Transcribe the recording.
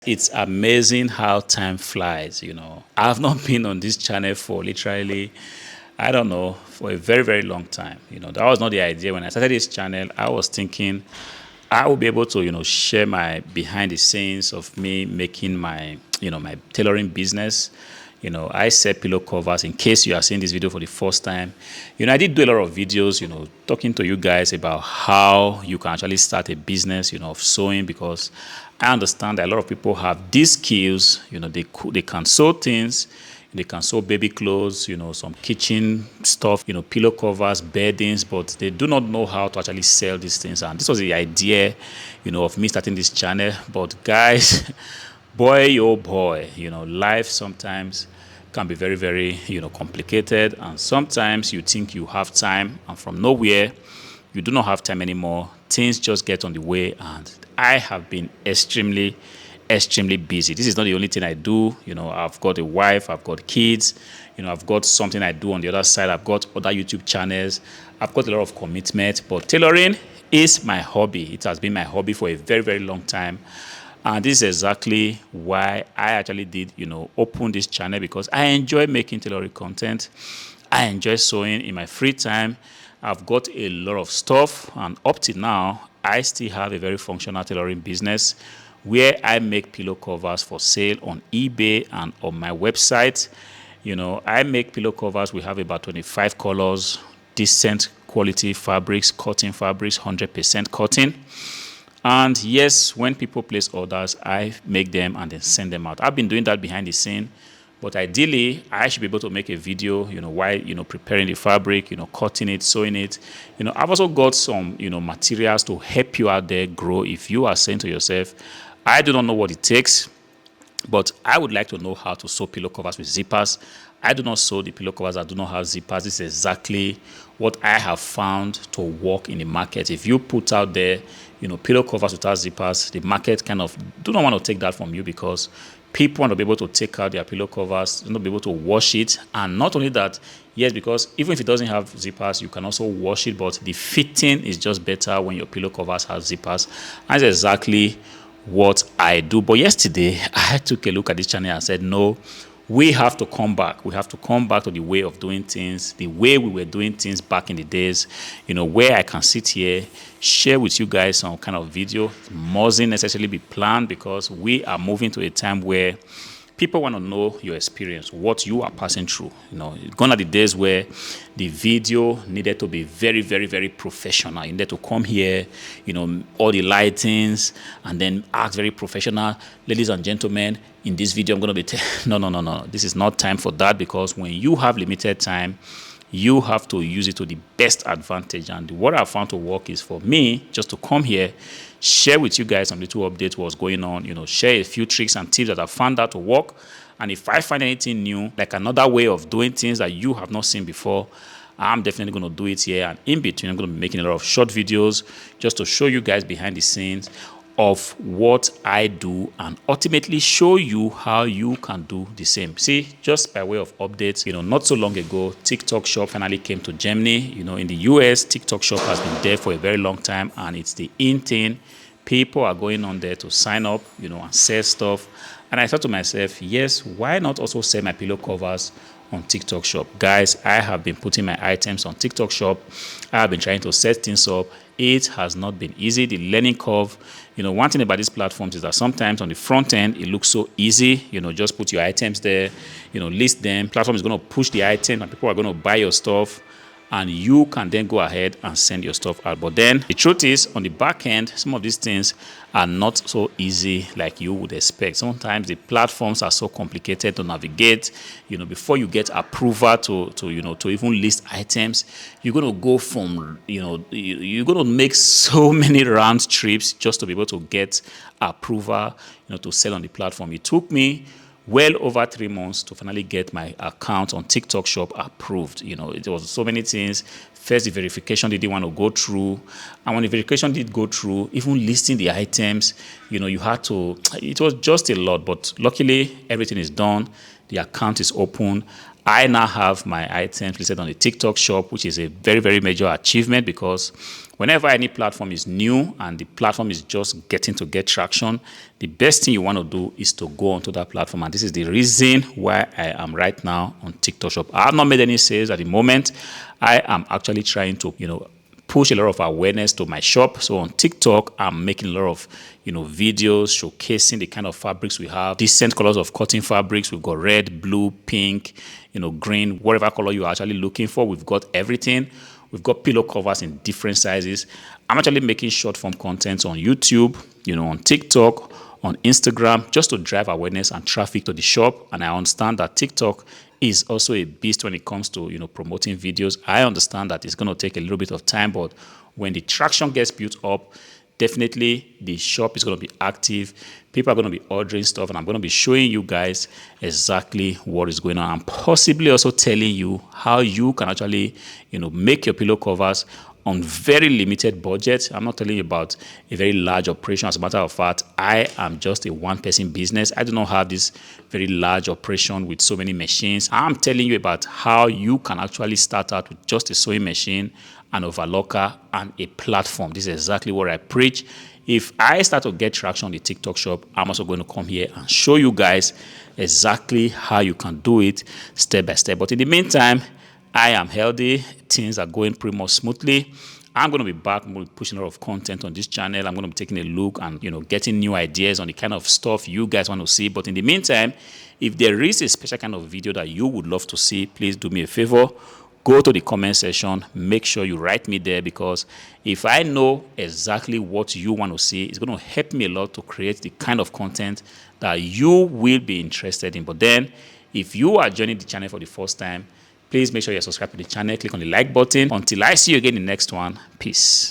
It's amazing how time flies. I've not been on this channel for literally, I don't know, for a very, very long time. That was not the idea. When I started this channel, I was thinking I will be able to, share my behind the scenes of me making my tailoring business. I sell pillow covers. In case you are seeing this video for the first time, I did do a lot of videos, talking to you guys about how you can actually start a business, of sewing, because I understand that a lot of people have these skills. They can sew things. They can sew baby clothes, some kitchen stuff, pillow covers, beddings, but they do not know how to actually sell these things. And this was the idea, of me starting this channel. But guys, boy, oh boy, life sometimes can be very, very, complicated. And sometimes you think you have time, and from nowhere, you do not have time anymore. Things just get on the way, and I have been extremely busy. This is not the only thing I do. I've got a wife, I've got kids, I've got something I do on the other side. I've got other YouTube channels. I've got a lot of commitment, but tailoring is my hobby. It has been my hobby for a very, very long time. And this is exactly why I actually did, open this channel, because I enjoy making tailoring content. I enjoy sewing in my free time. I've got a lot of stuff, and up till now, I still have a very functional tailoring business where I make pillow covers for sale on eBay and on my website. I make pillow covers. We have about 25 colors, decent quality fabrics, cotton fabrics, 100% cotton. And yes, when people place orders, I make them and then send them out. I've been doing that behind the scene, but ideally, I should be able to make a video, while, preparing the fabric, cutting it, sewing it. I've also got some, materials to help you out there grow. If you are saying to yourself, I do not know what it takes, but I would like to know how to sew pillow covers with zippers. I do not sew the pillow covers that do not have zippers. This is exactly what I have found to work in the market. If you put out there, pillow covers without zippers, the market kind of do not want to take that from you, because people want to be able to take out their pillow covers, not be able to wash it. And not only that, yes, because even if it doesn't have zippers, you can also wash it, but the fitting is just better when your pillow covers have zippers. And that's exactly what I do. But yesterday, I took a look at this channel and said, no, we have to come back. We have to come back to the way of doing things, the way we were doing things back in the days, where I can sit here, share with you guys some kind of video. It mustn't necessarily be planned, because we are moving to a time where people want to know your experience, what you are passing through. Gone are the days where the video needed to be very, very, very professional. You needed to come here, all the lightings, and then act very professional. Ladies and gentlemen, in this video, I'm going to be no. This is not time for that, because when you have limited time, you have to use it to the best advantage. And what I found to work is for me just to come here, share with you guys some little updates, what's going on, share a few tricks and tips that I found out to work. And if I find anything new, like another way of doing things that you have not seen before, I'm definitely going to do it here. And in between, I'm going to be making a lot of short videos just to show you guys behind the scenes of what I do, and ultimately show you how you can do the same. See, just by way of updates, not so long ago, TikTok Shop finally came to Germany. In the US, TikTok Shop has been there for a very long time, and it's the in thing. People are going on there to sign up, and sell stuff. And I thought to myself, yes, why not also sell my pillow covers on TikTok Shop? Guys, I have been putting my items on TikTok Shop. I have been trying to set things up. It has not been easy. The learning curve, one thing about these platforms is that sometimes on the front end, it looks so easy. Just put your items there, list them. Platform is going to push the item, and people are going to buy your stuff, and you can then go ahead and send your stuff out. But then the truth is, on the back end, some of these things are not so easy like you would expect. Sometimes the platforms are so complicated to navigate. Before you get approval to even list items, you're going to go from, you're going to make so many round trips just to be able to get approval, to sell on the platform. It took me well over 3 months to finally get my account on TikTok Shop approved. It was so many things. First, the verification didn't want to go through. And when the verification did go through, even listing the items, you had to, it was just a lot. But luckily, everything is done. The account is open. I now have my items listed on the TikTok Shop, which is a very, very major achievement, because whenever any platform is new and the platform is just getting to get traction, the best thing you want to do is to go onto that platform. And this is the reason why I am right now on TikTok Shop. I have not made any sales at the moment. I am actually trying to, push a lot of awareness to my shop. So on TikTok, I'm making a lot of, videos showcasing the kind of fabrics we have, decent colors of cotton fabrics. We've got red, blue, pink, green, whatever color you're actually looking for. We've got everything. We've got pillow covers in different sizes. I'm actually making short form content on YouTube, on TikTok, on Instagram, just to drive awareness and traffic to the shop. And I understand that TikTok is also a beast when it comes to promoting videos. I understand that it's going to take a little bit of time, but when the traction gets built up, definitely the shop is going to be active. People are going to be ordering stuff, and I'm going to be showing you guys exactly what is going on, and possibly also telling you how you can actually make your pillow covers on very limited budget. I'm not telling you about a very large operation. As a matter of fact, I am just a one-person business. I do not have this very large operation with so many machines. I'm telling you about how you can actually start out with just a sewing machine, an overlocker, and a platform. This is exactly what I preach. If I start to get traction on the TikTok shop, I'm also going to come here and show you guys exactly how you can do it step by step. But in the meantime, I am healthy. Things are going pretty much smoothly. I'm going to be back pushing a lot of content on this channel. I'm going to be taking a look and, getting new ideas on the kind of stuff you guys want to see. But in the meantime, if there is a special kind of video that you would love to see, please do me a favor. Go to the comment section. Make sure you write me there, because if I know exactly what you want to see, it's going to help me a lot to create the kind of content that you will be interested in. But then, if you are joining the channel for the first time, please make sure you're subscribed to the channel. Click on the like button. Until I see you again in the next one. Peace.